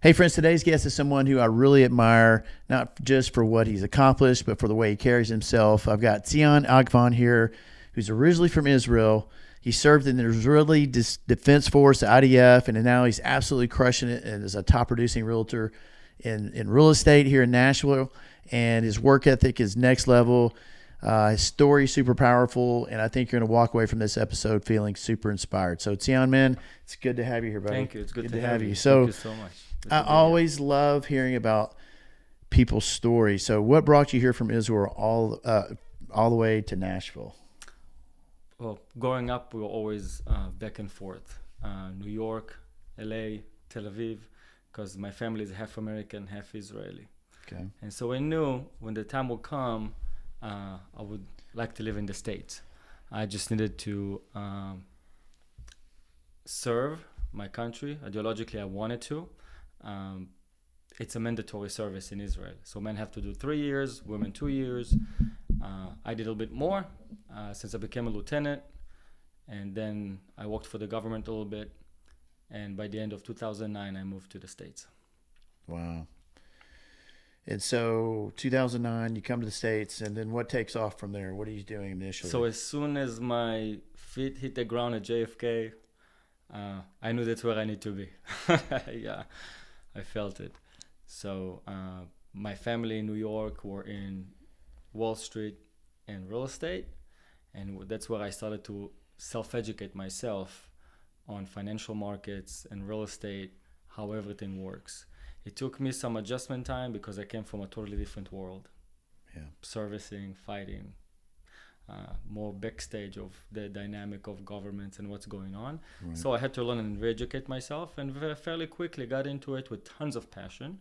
Hey, friends, today's guest is someone who I really admire, not just for what he's accomplished, but for the way he carries himself. I've got Tzion Achvan here, who's originally from Israel. He served in the Israeli Defense Force, the IDF, and now he's absolutely crushing it and is a top producing realtor in real estate here in Nashville. And his work ethic is next level. His story is super powerful, and I think you're going to walk away from this episode feeling super inspired. So, Tzion, man, it's good to have you here, buddy. Thank you. It's good to have you. Thank you so much. I always love hearing about people's stories. So, what brought you here from Israel all the way to Nashville? Well, growing up, we were always back and forth. New York, LA, Tel Aviv, because my family is half American, half Israeli. Okay. And so I knew when the time would come, I would like to live in the States. I just needed to serve my country. Ideologically, I wanted to. It's a mandatory service in Israel. So men have to do 3 years, women 2 years. I did a little bit more since I became a lieutenant. And then I worked for the government a little bit. And by the end of 2009, I moved to the States. Wow. And so 2009, you come to the States, and then what takes off from there? What are you doing initially? So as soon as my feet hit the ground at JFK, I knew that's where I need to be. Yeah, I felt it. So my family in New York were in Wall Street and real estate, and that's where I started to self-educate myself on financial markets and real estate, how everything works. It took me some adjustment time because I came from a totally different world. Yeah. Servicing, fighting, more backstage of the dynamic of governments and what's going on. Right. So I had to learn and re-educate myself, and fairly quickly got into it with tons of passion.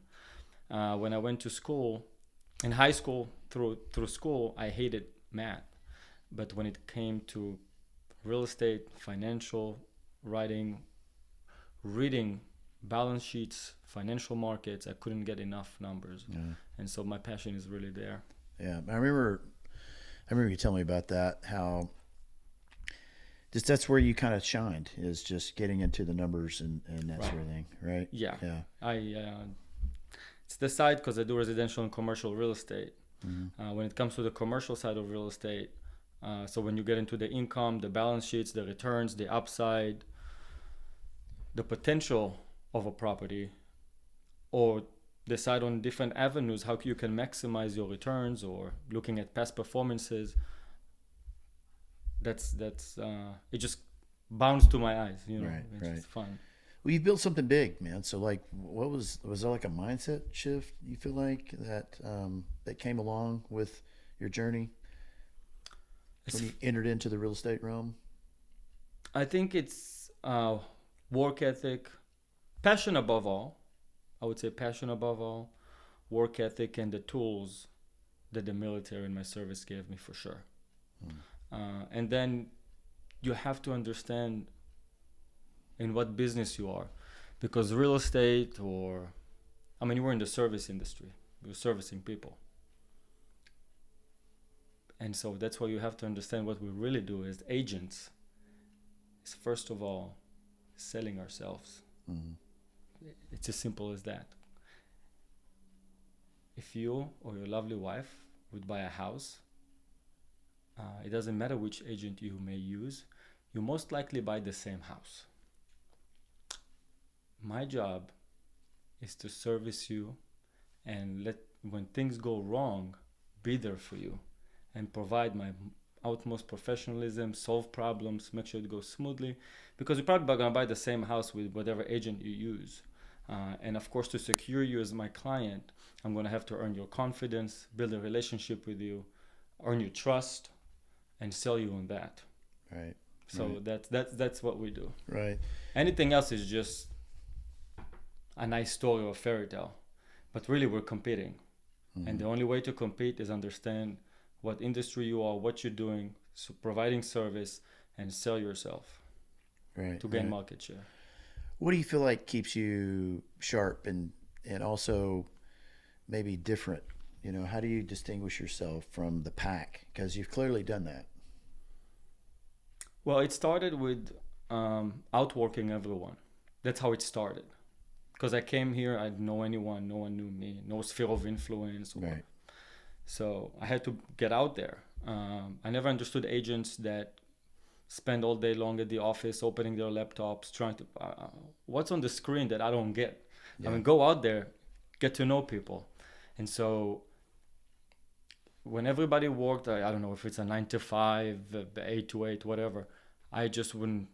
When I went to school, in high school, through school, I hated math. But when it came to real estate, financial, writing, reading balance sheets, financial markets, I couldn't get enough numbers. Yeah. And so my passion is really there. Yeah. I remember you telling me about that, how just that's where you kind of shined, is just getting into the numbers and that sort of thing, right? Yeah. Yeah. It's the side because I do residential and commercial real estate. Mm-hmm. When it comes to the commercial side of real estate, so when you get into the income, the balance sheets, the returns, the upside, the potential of a property, or decide on different avenues how you can maximize your returns, or looking at past performances, that's it just bounds to my eyes, Right, it's right. just fun. Well, you built something big, man. So, like, what was there like a mindset shift you feel like that came along with your journey when you entered into the real estate realm? I think it's work ethic, passion above all. I would say passion above all, work ethic, and the tools that the military and my service gave me, for sure. And then you have to understand in what business you are, because real estate, you were in the service industry, you're servicing people. And so that's why you have to understand what we really do as agents is, first of all, selling ourselves. Mm-hmm. It's as simple as that. If you or your lovely wife would buy a house, it doesn't matter which agent you may use, you most likely buy the same house. My job is to service you and when things go wrong, be there for you and provide my utmost professionalism, solve problems, make sure it goes smoothly, because you're probably going to buy the same house with whatever agent you use. And of course, to secure you as my client, I'm going to have to earn your confidence, build a relationship with you, earn your trust, and sell you on that. Right. So right. that's what we do. Right. Anything else is just a nice story or a fairy tale. But really, we're competing. Mm-hmm. And the only way to compete is understand what industry you are, what you're doing, so providing service, and sell yourself to gain market share. What do you feel like keeps you sharp and also maybe different? How do you distinguish yourself from the pack? Because you've clearly done that. Well, it started with outworking everyone. That's how it started. because I came here, I didn't know anyone, no one knew me, no sphere of influence. Right. So I had to get out there. I never understood agents that spend all day long at the office opening their laptops trying to what's on the screen that I don't get. Yeah. I mean, go out there, get to know people. And so when everybody worked, I don't know if it's a 9 to 5, 8 to 8, whatever, I just wouldn't.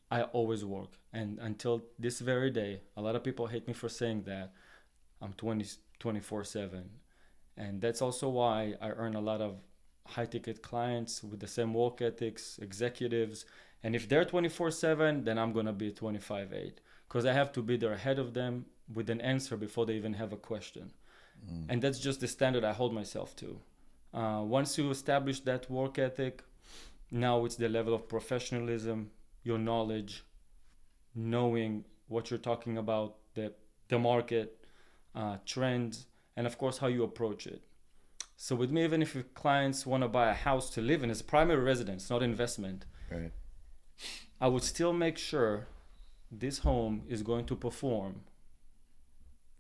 I always work. And until this very day, a lot of people hate me for saying that. I'm 24/7. And that's also why I earn a lot of high ticket clients with the same work ethics, executives. And if they're 24/7, then I'm going to be 25/8, because I have to be there ahead of them with an answer before they even have a question. And that's just the standard I hold myself to. Once you establish that work ethic, now it's the level of professionalism, your knowledge, knowing what you're talking about, the market, trends, and of course how you approach it. So with me, even if your clients want to buy a house to live in as a primary residence, not investment, Right. I would still make sure this home is going to perform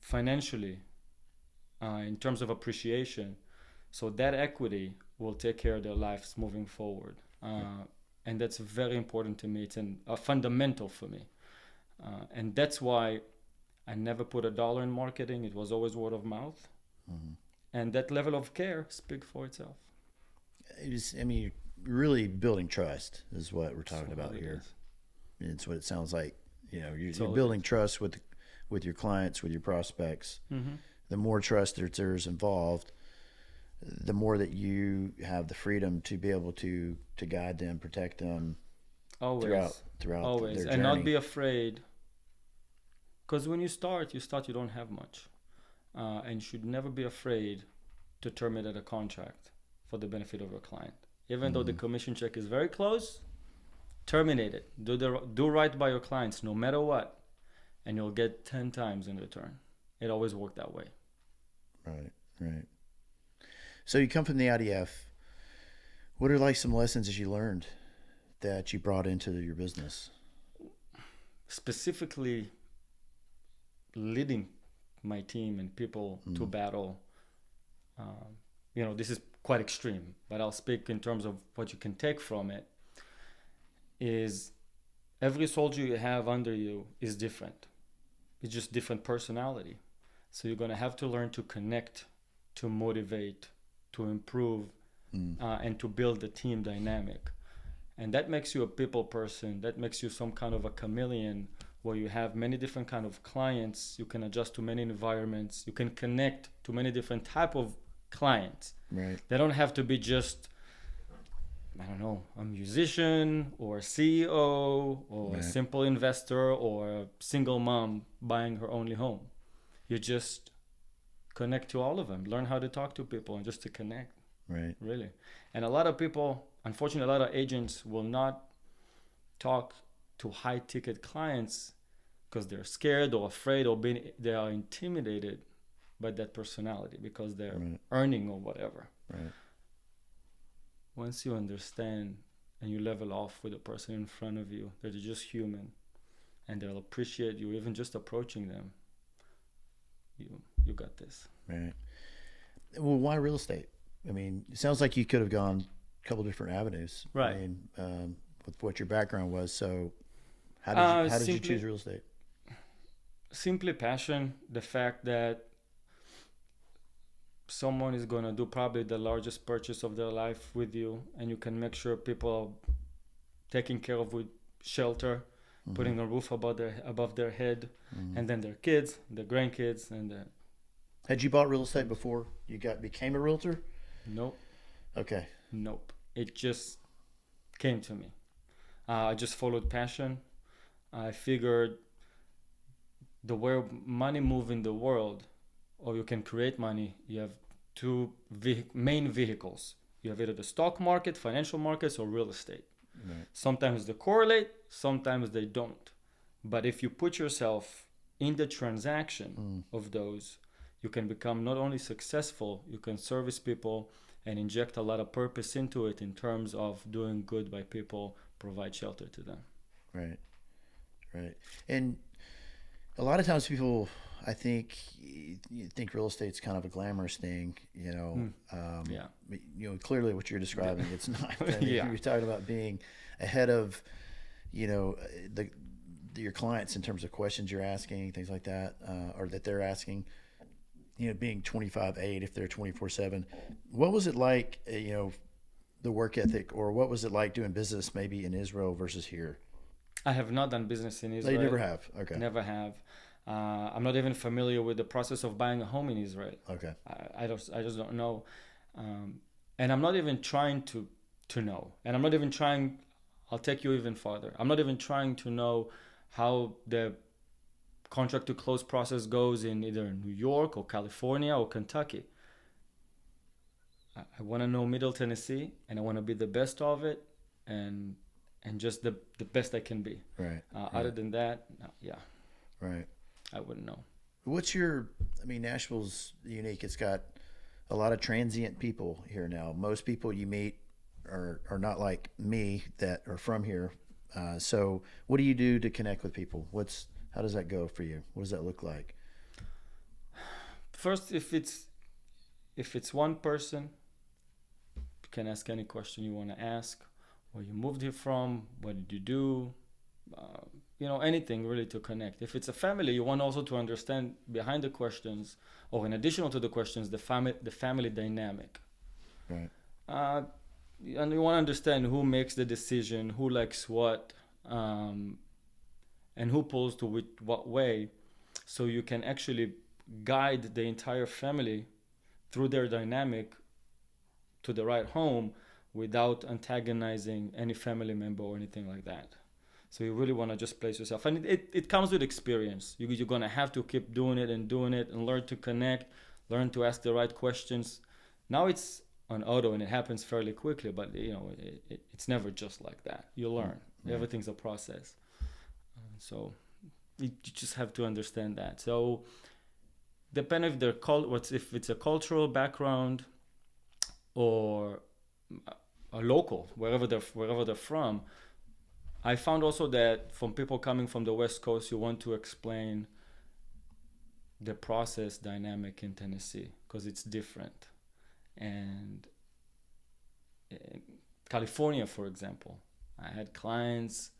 financially in terms of appreciation, so that equity will take care of their lives moving forward. And that's very important to me. It's a fundamental for me. And that's why I never put a dollar in marketing. It was always word of mouth. And that level of care speaks for itself. I mean, you're really building trust is what we're talking about It here. is. It's what it sounds like. You know, you're Totally. building trust with your clients, with your prospects. The more trust there's involved, the more that you have the freedom to be able to guide them, protect them Always. throughout Always. their And journey. not be afraid. Because when you start, you don't have much. And you should never be afraid to terminate a contract for the benefit of your client. Even though the commission check is very close, terminate it. Do right by your clients no matter what, and you'll get 10 times in return. It always worked that way. Right. So you come from the IDF. What are like some lessons that you learned that you brought into your business? Specifically, leading my team and people to battle. This is quite extreme, but I'll speak in terms of what you can take from it. Is every soldier you have under you is different. It's just different personality. So you're going to have to learn to connect, to motivate, to improve, and to build the team dynamic. And that makes you a people person. That makes you some kind of a chameleon, where you have many different kind of clients. You can adjust to many environments. You can connect to many different type of clients. Right. They don't have to be just, I don't know, a musician or a CEO or a simple investor or a single mom buying her only home. You just connect to all of them. Learn how to talk to people and just to connect. Right. Really. And a lot of people, unfortunately, a lot of agents will not talk to high ticket clients because they're scared or afraid or they are intimidated by that personality because they're earning or whatever. Right. Once you understand and you level off with the person in front of you, that they're just human and they'll appreciate you even just approaching them, you got this. Right. Well, why real estate? I mean, it sounds like you could have gone a couple different avenues. Right. I mean, with what your background was. So how did you choose real estate? Simply passion. The fact that someone is going to do probably the largest purchase of their life with you, and you can make sure people are taken care of with shelter, putting a roof above their head, and then their kids, their grandkids, and Had you bought real estate before you became a realtor? Nope. Okay. Nope. It just came to me. I just followed passion. I figured the way money moves in the world, or you can create money, you have two main vehicles. You have either the stock market, financial markets, or real estate. Right. Sometimes they correlate, sometimes they don't. But if you put yourself in the transaction of those, you can become not only successful, you can service people and inject a lot of purpose into it in terms of doing good by people, provide shelter to them. Right. And A lot of times people, I think, you think real estate's kind of a glamorous thing, you know. Yeah. You know, clearly what you're describing, it's not. I mean, Yeah. you're talking about being ahead of, you know, the your clients in terms of questions you're asking, things like that, or that they're asking. You know, being 25/8 if they're 24/7. What was it like? You know, the work ethic, or what was it like doing business maybe in Israel versus here? I have not done business in They never Israel. have. Okay. Never have. I'm not even familiar with the process of buying a home in Israel. Okay. I just don't know, and I'm not even trying to know. And I'm not even trying. I'll take you even farther. I'm not even trying to know how the contract to close process goes in either New York or California or Kentucky. I want to know Middle Tennessee, and I want to be the best of it, and just the best I can be. Right. Other than that, no, yeah, Right. I wouldn't know. What's your? I mean, Nashville's unique. It's got a lot of transient people here now. Most people you meet are not like me that are from here. So, what do you do to connect with people? How does that go for you? What does that look like? First, if it's one person, you can ask any question you want to ask. Where you moved here from? What did you do? Anything really to connect. If it's a family, you want also to understand behind the questions, or in addition to the questions, the family dynamic. Right. Uh, and you want to understand who makes the decision, who likes what, and who pulls to what way, so you can actually guide the entire family through their dynamic to the right home without antagonizing any family member or anything like that. So you really want to just place yourself. And it comes with experience. You're going to have to keep doing it and learn to connect, learn to ask the right questions. Now it's on auto and it happens fairly quickly, but it's never just like that. You learn. Right. Everything's a process. So you just have to understand that. So depending if it's a cultural background or a local, wherever they're from. I found also that from people coming from the West Coast, you want to explain the process dynamic in Tennessee because it's different. And in California, for example, I had clients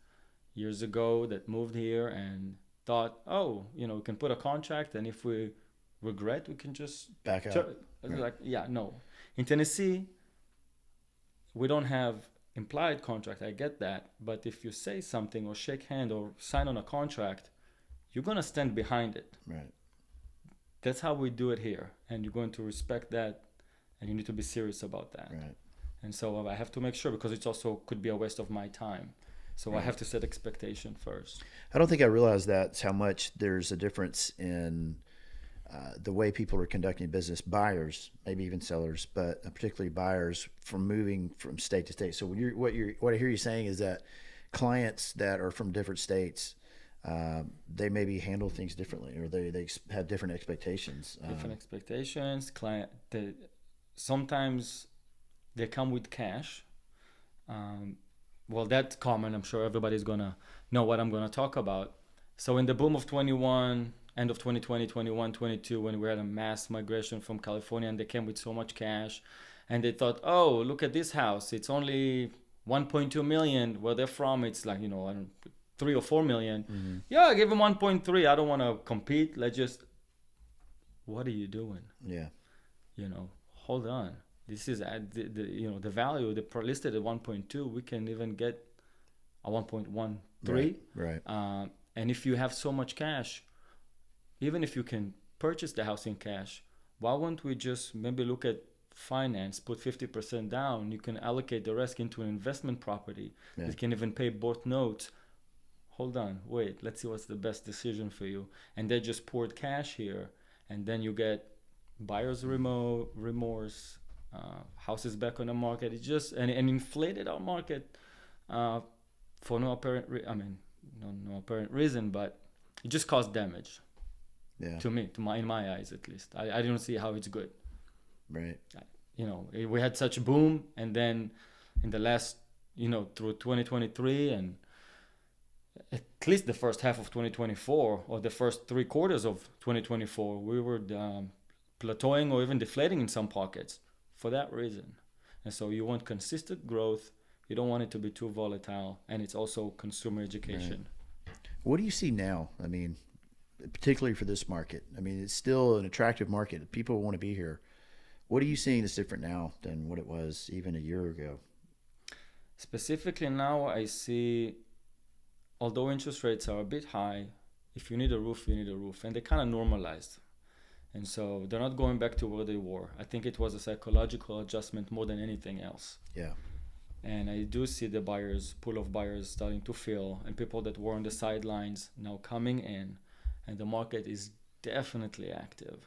years ago that moved here and thought, we can put a contract, and if we regret, we can just back out. Right. Like, yeah, no. In Tennessee, we don't have implied contract. I get that, but if you say something or shake hand or sign on a contract, you're gonna stand behind it. Right. That's how we do it here, and you're going to respect that, and you need to be serious about that. Right. And so I have to make sure, because it's also could be a waste of my time. So right. I have to set expectation first. I don't think I realized that's how much there's a difference in the way people are conducting business. Buyers, maybe even sellers, but particularly buyers, from moving from state to state. So what I hear you saying is that clients that are from different states, they maybe handle things differently, or they have different expectations. Different expectations. Sometimes they come with cash. Well, that's common. I'm sure everybody's gonna know what I'm gonna talk about. So in the boom of 21. End of 2020, 21, 22, when we had a mass migration from California, and they came with so much cash, and they thought, oh, look at this house. It's only 1.2 million. Where they're from, it's like, 3 or 4 million. Mm-hmm. Yeah, I give them 1.3. I don't want to compete. What are you doing? Yeah. Hold on. This is the value, the listed at 1.2. We can even get a 1.13. Right. And if you have so much cash, even if you can purchase the house in cash, why won't we just maybe look at finance, put 50% down, you can allocate the rest into an investment property that can even pay both notes. Hold on, wait, let's see what's the best decision for you. And they just poured cash here, and then you get buyer's remorse, houses back on the market. It just and inflated our market for no apparent no apparent reason, but it just caused damage. Yeah. To me, in my eyes at least. I don't see how it's good. Right. We had such a boom, and then in the last, through 2023, and at least the first half of 2024 or the first 3 quarters of 2024, we were plateauing or even deflating in some pockets for that reason. And so you want consistent growth. You don't want it to be too volatile, and it's also consumer education. Right. What do you see now? I mean, particularly for this market. I mean, it's still an attractive market. People want to be here. What are you seeing that's different now than what it was even a year ago? Specifically now, I see, although interest rates are a bit high, if you need a roof, you need a roof. And they kind of normalized. And so they're not going back to where they were. I think it was a psychological adjustment more than anything else. Yeah. And I do see the pool of buyers starting to fill, and people that were on the sidelines now coming in. And the market is definitely active.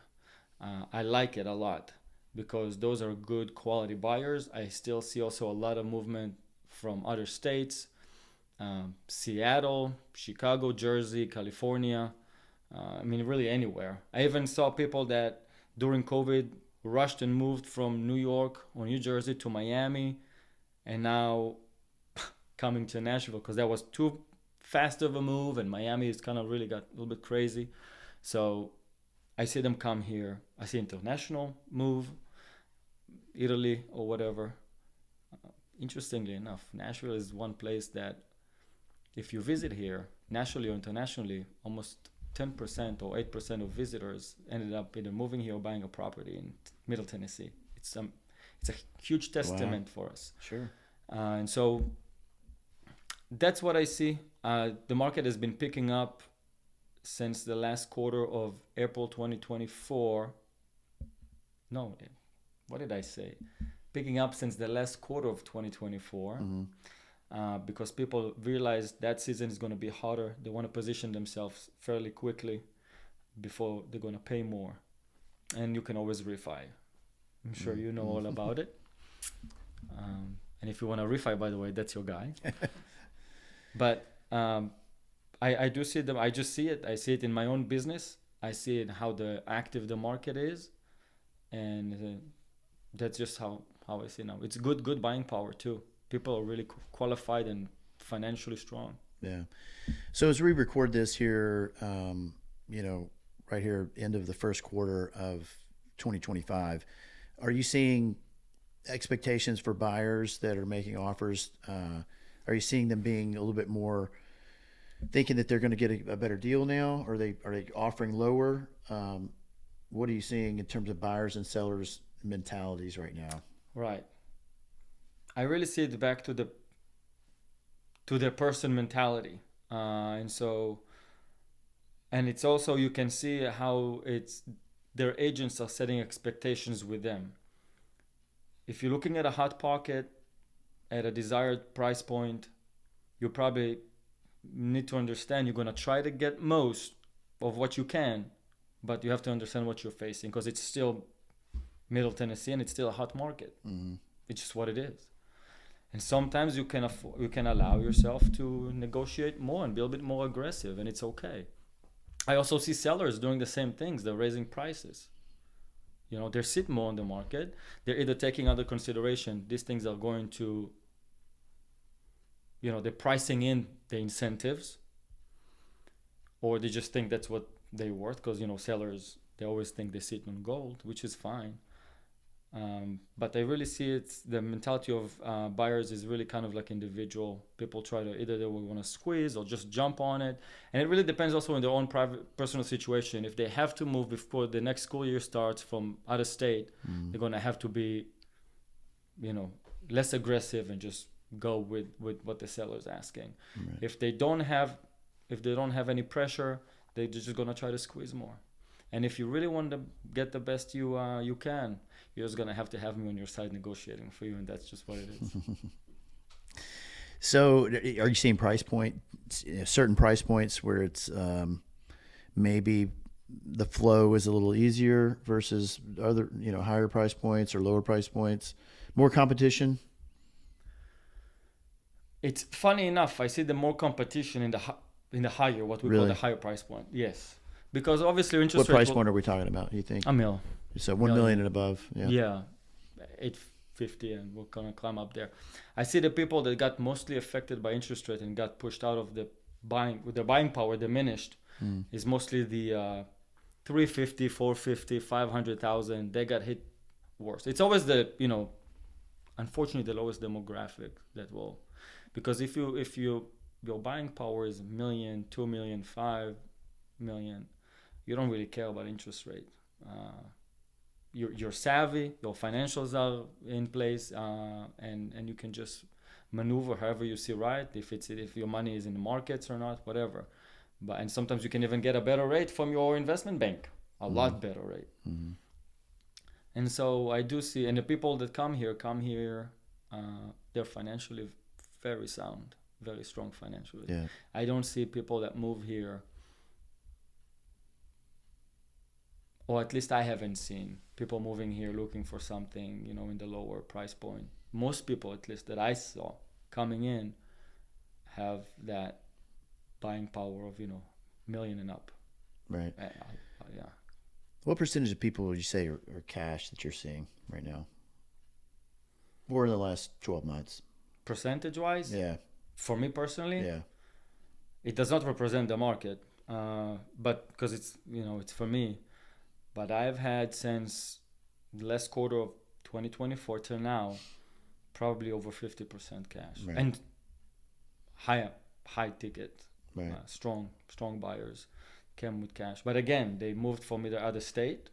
I like it a lot because those are good quality buyers. I still see also a lot of movement from other states, Seattle, Chicago, Jersey, California. I mean, really anywhere. I even saw people that during COVID rushed and moved from New York or New Jersey to Miami, and now coming to Nashville because that was too fast of a move, and Miami is kind of really got a little bit crazy. So I see them come here. I see international move, Italy or whatever. Interestingly enough, Nashville is one place that if you visit here, nationally or internationally, almost 10% or 8% of visitors ended up either moving here or buying a property in Middle Tennessee. It's a huge testament for us. Sure. And so that's what I see. The market has been picking up since the last quarter of April 2024. No, what did I say? Picking up since the last quarter of 2024. Because people realize that season is going to be hotter. They want to position themselves fairly quickly before they're going to pay more. And you can always refi. I'm sure you know all about it. And if you want to refi, by the way, that's your guy. But I do see them. I just see it. I see it in my own business. I see it how active the market is. And that's just how I see now. It's good buying power too. People are really qualified and financially strong. Yeah. So as we record this here, right here, end of the first quarter of 2025, are you seeing expectations for buyers that are making offers? Are you seeing them being a little bit more thinking that they're going to get a better deal now? Are they offering lower? What are you seeing in terms of buyers and sellers mentalities right now? Right. I really see it back to their person mentality, and it's also, you can see how it's their agents are setting expectations with them. If you're looking at a hot pocket at a desired price point, you probably need to understand you're going to try to get most of what you can, but you have to understand what you're facing because it's still Middle Tennessee and it's still a hot market. It's just what it is. And sometimes you can allow yourself to negotiate more and be a bit more aggressive, and it's okay. I also see sellers doing the same things. They're raising prices. They're sitting more on the market. They're either taking under consideration these things are going to, they're pricing in the incentives, or they just think that's what they're worth because, sellers, they always think they sit on gold, which is fine. But I really see the mentality of buyers is really kind of like individual. People try to either they will want to squeeze or just jump on it, and it really depends also on their own private personal situation. If they have to move before the next school year starts from out of state, they're going to have to be, less aggressive and just go with what the seller's asking. Right. If they don't have any pressure, they're just going to try to squeeze more. And if you really want to get the best you can, you're just going to have me on your side negotiating for you, and that's just what it is. So are you seeing price point, certain price points where it's maybe the flow is a little easier versus other, higher price points or lower price points, more competition? It's funny enough, I see the more competition in the higher, what we call the higher price point. Yes. Because obviously interest rate. What price point are we talking about, you think? $1 million. So 1 million and above. Yeah. 850, and we're going to climb up there. I see the people that got mostly affected by interest rate and got pushed out of the buying power diminished is mostly the 350, 450, 500,000. They got hit worse. It's always unfortunately, the lowest demographic that will, because if your buying power is a million, 2 million, 5 million, you don't really care about interest rate. You're savvy, your financials are in place, and you can just maneuver however you see right. If your money is in the markets or not, whatever. And sometimes you can even get a better rate from your investment bank, a lot better rate. Mm-hmm. And so I do see, and the people that come here, they're financially very sound, very strong financially. Yeah. I don't see people that move here, or at least I haven't seen people moving here looking for something, in the lower price point. Most people, at least that I saw coming in, have that buying power of, million and up. Right. Yeah. What percentage of people would you say are cash that you're seeing right now? Or in the last 12 months? Percentage-wise? Yeah. For me personally? Yeah. It does not represent the market, but because it's, it's for me. But I've had since the last quarter of 2024 till now, probably over 50% cash. Right. And high ticket, Right. strong buyers came with cash. But again, they moved from either other state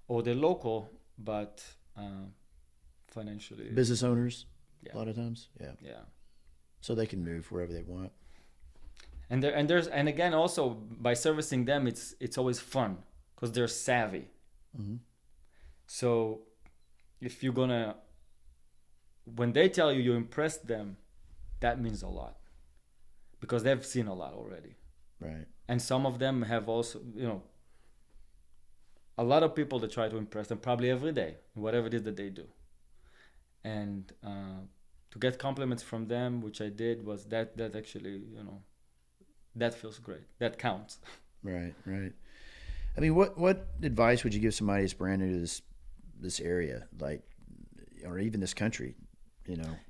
or they're local, but financially. Business owners, Yeah. a lot of times. Yeah. Yeah. So they can move wherever they want. And again, also by servicing them, it's always fun because they're savvy. Mm-hmm. So if you're gonna, when they tell you impressed them, that means a lot because they've seen a lot already. Right. And some of them have also, a lot of people that try to impress them probably every day, whatever it is that they do. And to get compliments from them, which I did, was that actually, that feels great. That counts. Right. Right. I mean, what advice would you give somebody that's brand new to this area, like, or even this country?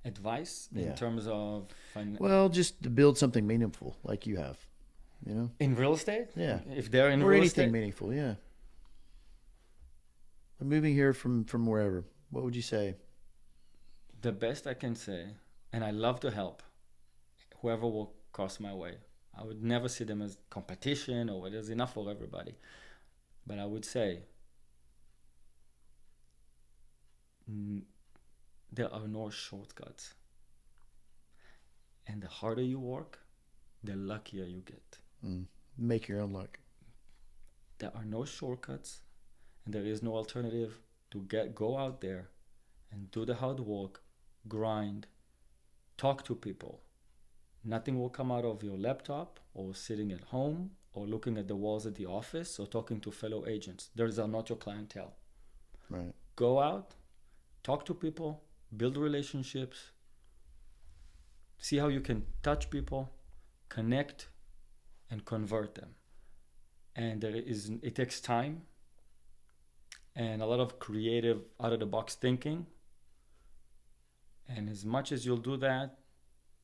Advice Yeah. in terms of Well, just to build something meaningful, like you have. In real estate? Yeah. If they're in or real anything estate? meaningful. Yeah. I'm moving here from wherever. What would you say? The best I can say, and I love to help whoever will cross my way. I would never see them as competition or there's enough for everybody. But I would say there are no shortcuts. And the harder you work, the luckier you get. Make your own luck. There are no shortcuts, and there is no alternative to go out there and do the hard work, grind, talk to people. Nothing will come out of your laptop or sitting at home or looking at the walls at the office or talking to fellow agents. Those are not your clientele. Right. Go out, talk to people, build relationships, see how you can touch people, connect, and convert them. And it takes time and a lot of creative, out-of-the-box thinking. And as much as you'll do that,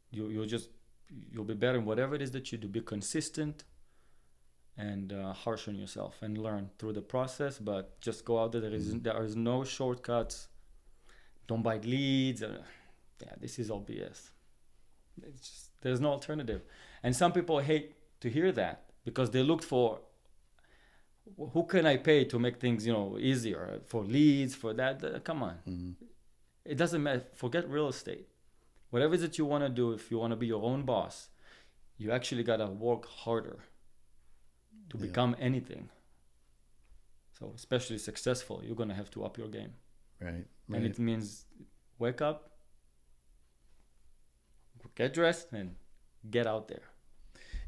you'll be better in whatever it is that you do. Be consistent and harsh on yourself and learn through the process. But just go out there. There is no shortcuts. Don't buy leads. This is all BS. There's no alternative. And some people hate to hear that because they look for who can I pay to make things easier for leads for that. Come on. Mm-hmm. It doesn't matter. Forget real estate. Whatever it is that you want to do, if you want to be your own boss, you actually got to work harder to become anything. So especially successful, you're going to have to up your game. Right. And it means wake up, get dressed, and get out there.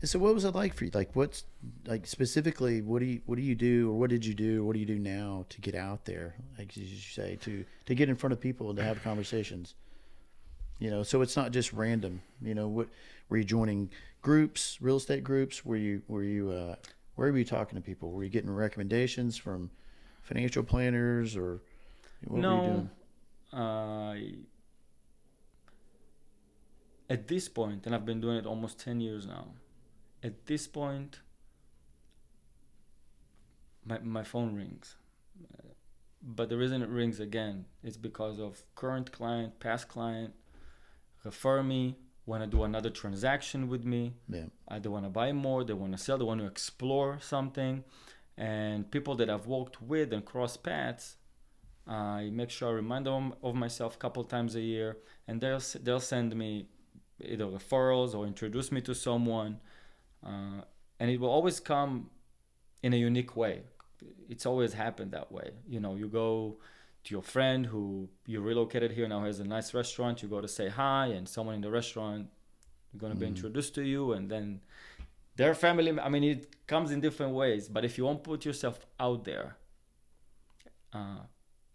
And so what was it like for you? Like specifically, what do you do, or what did you do, or what do you do now to get out there? Like as you say, to get in front of people and to have conversations. So it's not just random. What were you joining groups, real estate groups? Where were you talking to people? Were you getting recommendations from financial planners, or what were you doing? At this point, and I've been doing it almost 10 years now, at this point, my phone rings. But the reason it rings again is because of current client, past client, refer me, want to do another transaction with me. Yeah. They want to buy more, they want to sell, they want to explore something. And people that I've worked with and crossed paths, I make sure I remind them of myself a couple times a year, and they'll send me either referrals or introduce me to someone. And it will always come in a unique way. It's always happened that way. You know, you go to your friend who you relocated here now has a nice restaurant. You go to say hi, and someone in the restaurant is going to be introduced to you, and then their family. I mean, it comes in different ways. But if you won't put yourself out there,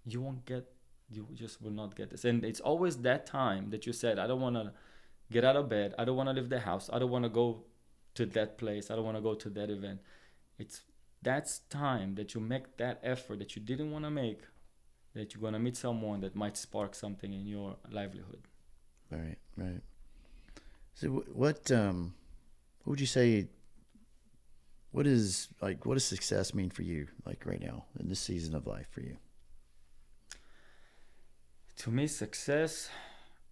you won't get. You just will not get this. And it's always that time that you said, I don't want to get out of bed. I don't want to leave the house. I don't want to go to that place. I don't want to go to that event. That's time that you make that effort that you didn't want to make, that you're going to meet someone that might spark something in your livelihood. Right. So what would you say, what does success mean for you, like right now in this season of life for you? To me, success,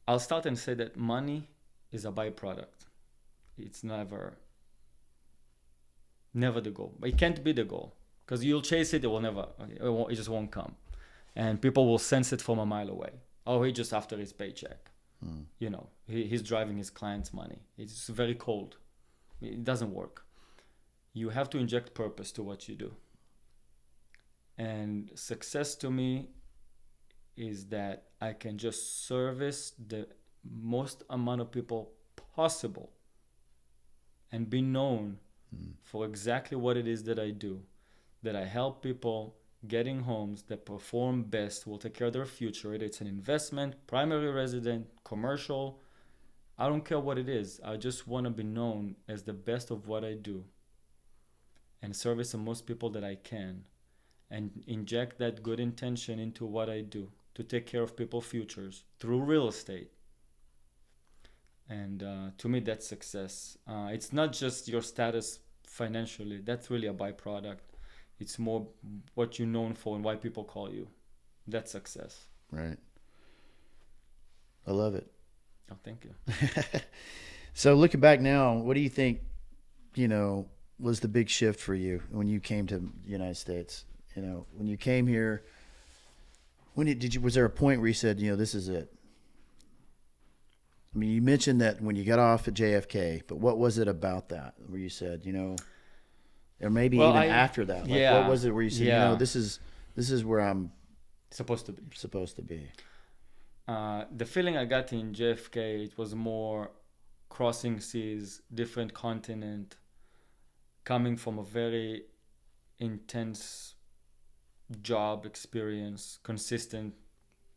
I'll start and say that money is a byproduct. It's never the goal. But it can't be the goal, because you'll chase it, it just won't come. And people will sense it from a mile away. Oh, he's just after his paycheck. You know, he's driving his client's money. It's very cold. It doesn't work. You have to inject purpose to what you do. And success to me is that I can just service the most amount of people possible and be known for exactly what it is that I do, that I help people getting homes that perform best, will take care of their future. Whether it's an investment, primary resident, commercial, I don't care what it is. I just want to be known as the best of what I do and service the most people that I can, and inject that good intention into what I do to take care of people's futures through real estate. And to me, that's success. It's not just your status financially. That's really a byproduct. It's more what you're known for and why people call you. That's success. Right. I love it. Oh, thank you. So looking back now, what do you think, was the big shift for you when you came to the United States? When you came here, was there a point where you said, this is it? I mean, you mentioned that when you got off at JFK, but what was it about that where you said, or maybe after that, what was it where you said, this is where I'm supposed to be? The feeling I got in JFK, it was more crossing seas, different continent, coming from a very intense job experience, consistent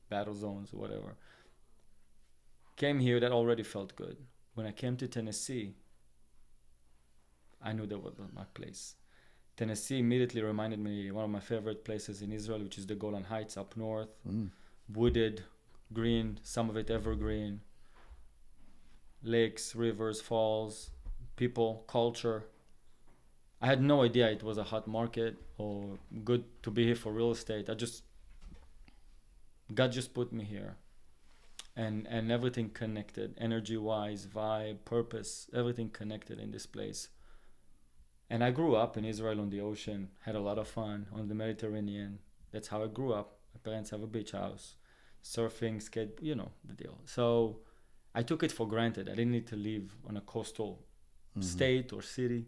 battle zones, whatever. Came here, that already felt good. When I came to Tennessee, I knew that was my place. Tennessee immediately reminded me one of my favorite places in Israel, which is the Golan Heights up north. Wooded, green, some of it evergreen. Lakes, rivers, falls, people, culture. I had no idea it was a hot market or good to be here for real estate. God just put me here. And everything connected, energy-wise, vibe, purpose, everything connected in this place. And I grew up in Israel on the ocean, had a lot of fun on the Mediterranean. That's how I grew up. My parents have a beach house, surfing, skate, the deal. So I took it for granted. I didn't need to live on a coastal state or city.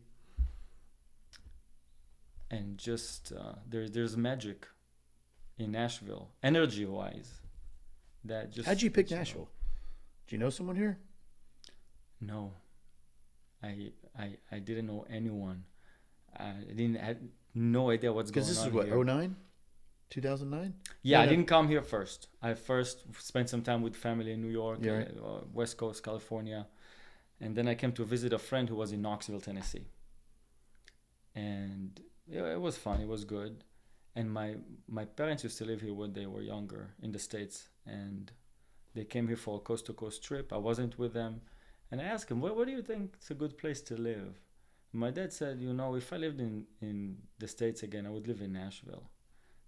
And just there's magic in Nashville, energy-wise. How'd you pick Nashville? Do you know someone here? No, I didn't know anyone. I had no idea what's going on. Because this is what, 09? 2009? Yeah, I didn't come here first. I first spent some time with family in New York, West Coast, California. And then I came to visit a friend who was in Knoxville, Tennessee. And it was fun. It was good. And my parents used to live here when they were younger in the States. And they came here for a coast-to-coast trip. I wasn't with them. And I asked them, what do you think is a good place to live? My dad said, if I lived in the States again, I would live in Nashville.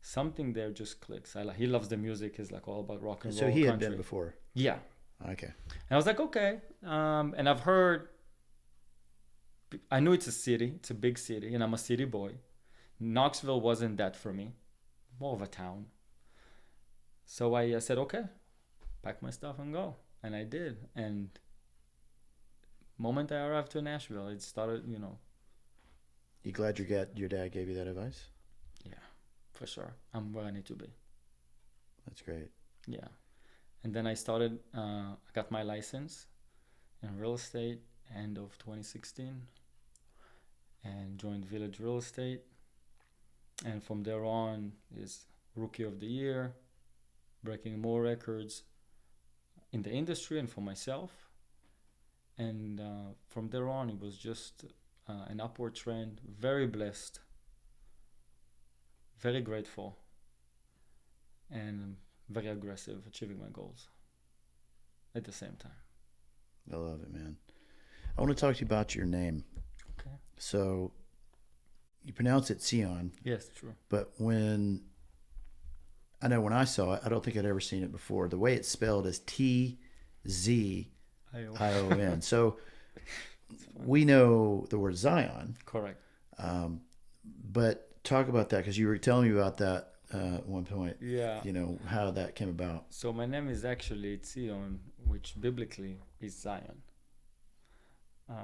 Something there just clicks. He loves the music. He's like all about rock and roll. So he had country. been before. Yeah. Okay. And I was like, okay. And I've heard, I knew it's a city. It's a big city. And I'm a city boy. Knoxville wasn't that for me. More of a town. So I said, okay, pack my stuff and go. And I did. And moment I arrived to Nashville, it started, You glad your dad gave you that advice? Yeah, for sure. I'm where I need to be. That's great. Yeah. And then I started, I got my license in real estate end of 2016 and joined Village Real Estate. And from there on is Rookie of the Year, breaking more records in the industry and for myself. And from there on, it was just an upward trend. Very blessed, very grateful, and very aggressive, achieving my goals at the same time. I love it, man. I want to talk to you about your name. Okay. So you pronounce it Tzion. Yes, true. But when I saw it, I don't think I'd ever seen it before. The way it's spelled is Tzion. So we know the word Zion. Correct. But talk about that, because you were telling me about that at one point. Yeah. How that came about. So my name is actually Tzion, which biblically is Zion.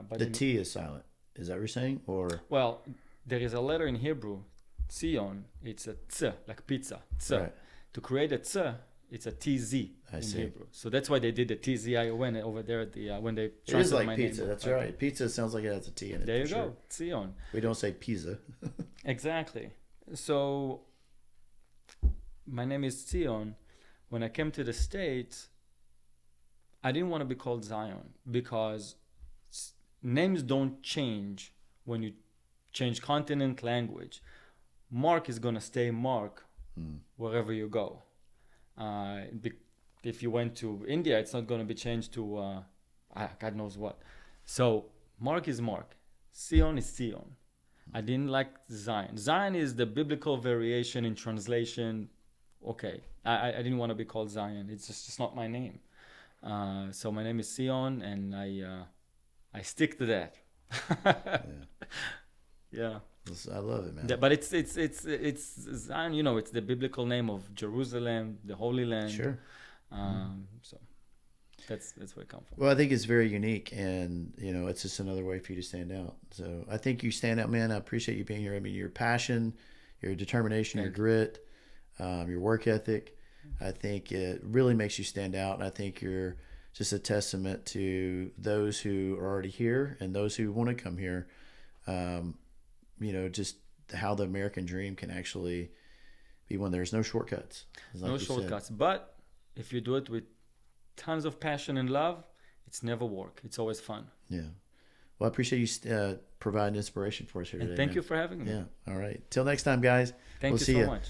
But The T is silent. Is that what you're saying? Or well, there is a letter in Hebrew, Tzion. It's a tz, like pizza. Tz. Right. To create a tz, it's a tz in see. Hebrew. So that's why they did the Tzion over there at the when they it is translated like my pizza. name. That's right. Pizza sounds like it has a T in it. There you for go, sure. Tzion. We don't say pizza. Exactly. So my name is Tzion. When I came to the States, I didn't want to be called Zion because names don't change when you change continent, language. Mark is going to stay Mark wherever you go. If you went to India, it's not going to be changed to God knows what. So Mark is Mark. Tzion is Tzion. I didn't like Zion. Zion is the biblical variation in translation. Okay, I didn't want to be called Zion. It's just not my name. So my name is Tzion, and I stick to that. Yeah. I love it, man. Yeah, but it's Zion. It's the biblical name of Jerusalem, the Holy Land. Sure. So that's where it comes from. Well, I think it's very unique, and it's just another way for you to stand out. So I think you stand out, man. I appreciate you being here. I mean, your passion, your determination, your grit, your work ethic. I think it really makes you stand out, and I think you're just a testament to those who are already here and those who want to come here. Just how the American dream can actually be one. There's no shortcuts. No shortcuts. But if you do it with tons of passion and love, it's never work. It's always fun. Yeah. Well, I appreciate you providing inspiration for us here today. And thank you for having me. Yeah. All right. Till next time, guys. Thank we'll you see so ya. much.